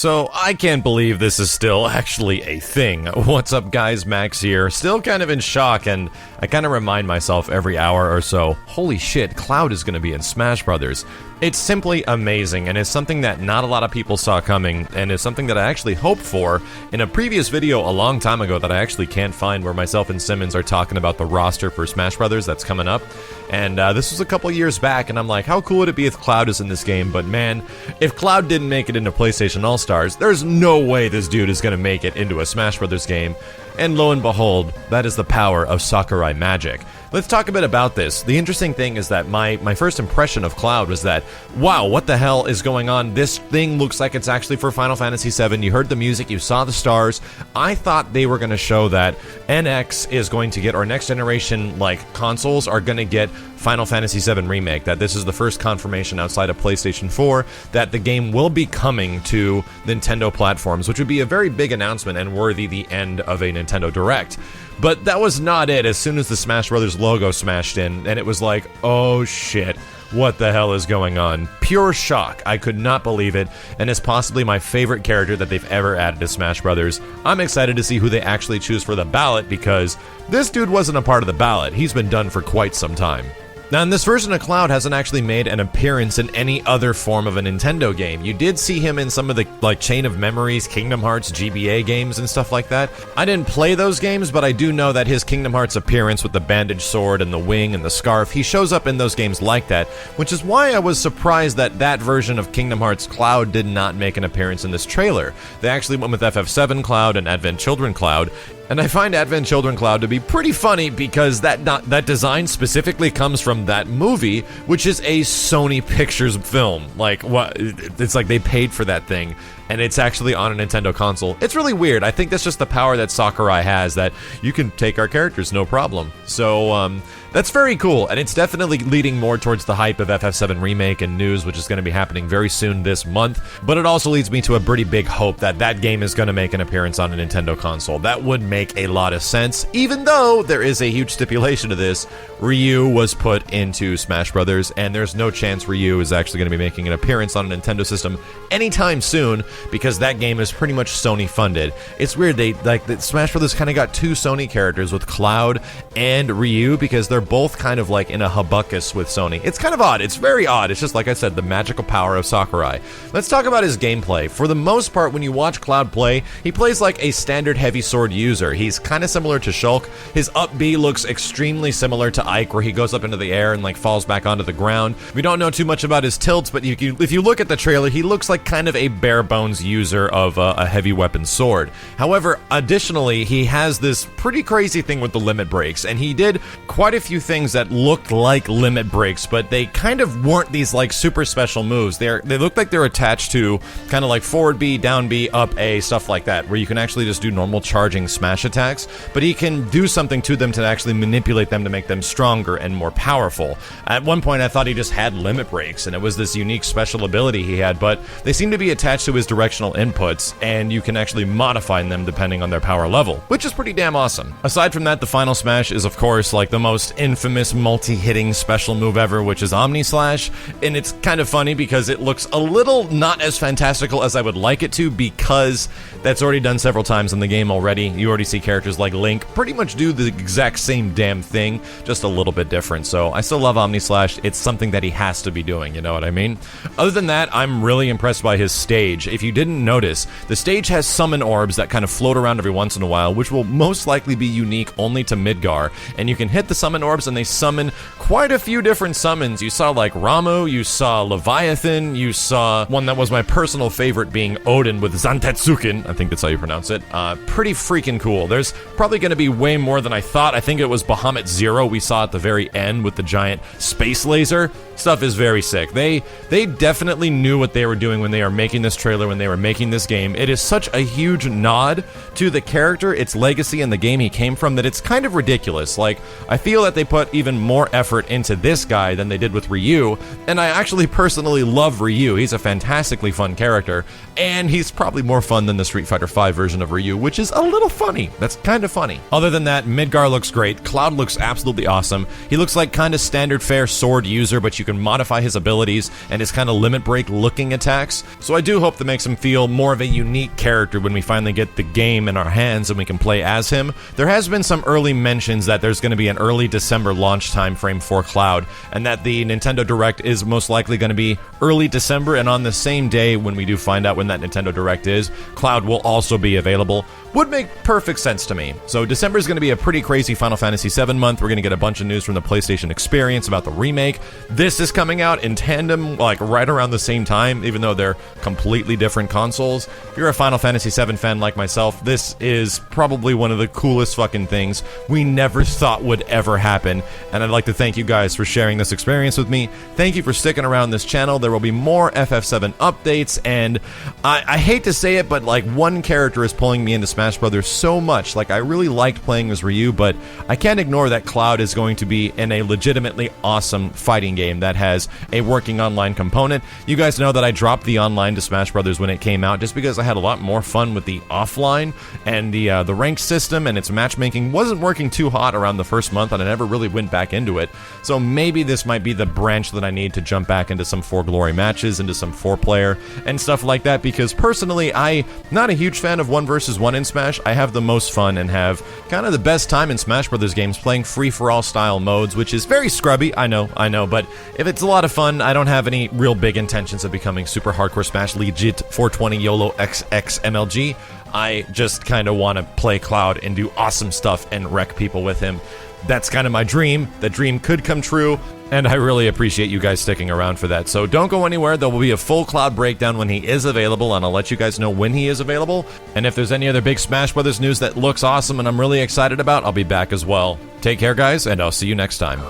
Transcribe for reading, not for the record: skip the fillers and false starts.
So, I can't believe this is still actually a thing. What's up guys, Max here. Still kind of in shock, and I kind of remind myself every hour or so, holy shit, Cloud is going to be in Smash Brothers. It's simply amazing, and it's something that not a lot of people saw coming, and is something that I actually hoped for in a previous video a long time ago that I actually can't find, where myself and Simmons are talking about the roster for Smash Brothers that's coming up. And this was a couple years back, and I'm like, how cool would it be if Cloud is in this game? But man, if Cloud didn't make it into PlayStation All-Stars, there's no way this dude is going to make it into a Smash Brothers game. And lo and behold, that is the power of Sakurai magic. Let's talk a bit about this. The interesting thing is that my first impression of Cloud was that, wow, what the hell is going on? This thing looks like it's actually for Final Fantasy VII. You heard the music, you saw the stars. I thought they were going to show that NX is going to get, or next generation consoles are going to get Final Fantasy VII Remake, that this is the first confirmation outside of PlayStation 4 that the game will be coming to Nintendo platforms, which would be a very big announcement and worthy the end of a Nintendo Direct. But that was not it. As soon as the Smash Brothers logo smashed in, and it was like, oh shit, what the hell is going on? Pure shock. I could not believe it, and it's possibly my favorite character that they've ever added to Smash Brothers. I'm excited to see who they actually choose for the ballot, because this dude wasn't a part of the ballot. He's been done for quite some time. Now, this version of Cloud hasn't actually made an appearance in any other form of a Nintendo game. You did see him in some of the, Chain of Memories, Kingdom Hearts, GBA games and stuff like that. I didn't play those games, but I do know that his Kingdom Hearts appearance with the bandaged sword and the wing and the scarf, he shows up in those games like that, which is why I was surprised that that version of Kingdom Hearts Cloud did not make an appearance in this trailer. They actually went with FF7 Cloud and Advent Children Cloud. And I find Advent Children Cloud to be pretty funny because that design specifically comes from that movie, which is a Sony Pictures film. It's like they paid for that thing, and it's actually on a Nintendo console. It's really weird. I think that's just the power that Sakurai has, that you can take our characters, no problem. So, that's very cool, and it's definitely leading more towards the hype of FF7 Remake and news, which is going to be happening very soon this month. But it also leads me to a pretty big hope that that game is going to make an appearance on a Nintendo console. That would make a lot of sense, even though there is a huge stipulation to this. Ryu was put into Smash Brothers, and there's no chance Ryu is actually going to be making an appearance on a Nintendo system anytime soon, because that game is pretty much Sony funded. It's weird, Smash Brothers kind of got two Sony characters with Cloud and Ryu, because they're both kind of in a hibiscus with Sony. It's kind of odd. It's very odd. It's just, like I said, the magical power of Sakurai. Let's talk about his gameplay. For the most part, when you watch Cloud play, he plays like a standard heavy sword user. He's kind of similar to Shulk. His up B looks extremely similar to Ike, where he goes up into the air and falls back onto the ground. We don't know too much about his tilts, but if you look at the trailer, he looks like kind of a bare bones user of a heavy weapon sword. However, additionally, he has this pretty crazy thing with the limit breaks, and he did quite a few things that looked like limit breaks, but they kind of weren't these super special moves. They look like they're attached to kind of forward B, down B, up A, stuff like that, where you can actually just do normal charging smash attacks, but he can do something to them to actually manipulate them to make them stronger and more powerful. At one point, I thought he just had limit breaks, and it was this unique special ability he had, but they seem to be attached to his directional inputs, and you can actually modify them depending on their power level, which is pretty damn awesome. Aside from that, the final smash is, of course, the most infamous multi-hitting special move ever, which is Omni Slash, and it's kind of funny because it looks a little not as fantastical as I would like it to, because that's already done several times in the game already. You already see characters like Link pretty much do the exact same damn thing, just a little bit different. So I still love Omni Slash. It's something that he has to be doing, you know what I mean? Other than that, I'm really impressed by his stage. If you didn't notice, the stage has summon orbs that kind of float around every once in a while, which will most likely be unique only to Midgar, and you can hit the summon orbs and they summon quite a few different summons. You saw Ramu, you saw Leviathan, you saw one that was my personal favorite being Odin with Zantetsuken, I think that's how you pronounce it. Pretty freaking cool. There's probably going to be way more than I thought. I think it was Bahamut Zero we saw at the very end with the giant space laser. Stuff is very sick. They definitely knew what they were doing when they were making this trailer, when they were making this game. It is such a huge nod to the character, its legacy, and the game he came from that it's kind of ridiculous. I feel that they put even more effort into this guy than they did with Ryu, and I actually personally love Ryu. He's a fantastically fun character, and he's probably more fun than the Street Fighter V version of Ryu, which is a little funny. That's kind of funny. Other than that, Midgar looks great, Cloud looks absolutely awesome. He looks like kind of standard fare sword user, but you can modify his abilities and his kind of limit break looking attacks, so I do hope that makes him feel more of a unique character when we finally get the game in our hands and we can play as him. There has been some early mentions that there's going to be an early December launch time frame for Cloud, and that the Nintendo Direct is most likely going to be early December, and on the same day when we do find out when that Nintendo Direct is, Cloud will also be available. Would make perfect sense to me. So December is going to be a pretty crazy Final Fantasy VII month. We're going to get a bunch of news from the PlayStation Experience about the remake. This is coming out in tandem, like right around the same time, even though they're completely different consoles. If you're a Final Fantasy VII fan like myself, this is probably one of the coolest fucking things we never thought would ever happen, and I'd like to thank you guys for sharing this experience with me. Thank you for sticking around this channel. There will be more FF7 updates, and I hate to say it, but like one character is pulling me into Smash Brothers so much. Like, I really liked playing as Ryu, but I can't ignore that Cloud is going to be in a legitimately awesome fighting game that has a working online component. You guys know that I dropped the online to Smash Brothers when it came out just because I had a lot more fun with the offline, and the ranked system and its matchmaking wasn't working too hot around the first month, and I never really went back into it. So maybe this might be the branch that I need to jump back into some 4 Glory matches, into some 4-player and stuff like that, because personally, I'm not a huge fan of 1 versus 1 in Smash. I have the most fun and have kind of the best time in Smash Brothers games playing free-for-all style modes, which is very scrubby, I know, but if it's a lot of fun, I don't have any real big intentions of becoming super hardcore Smash legit 420 YOLO XX MLG. I just kind of want to play Cloud and do awesome stuff and wreck people with him. That's kind of my dream. The dream could come true, and I really appreciate you guys sticking around for that. So don't go anywhere. There will be a full Cloud breakdown when he is available, and I'll let you guys know when he is available. And if there's any other big Smash Brothers news that looks awesome and I'm really excited about, I'll be back as well. Take care, guys, and I'll see you next time.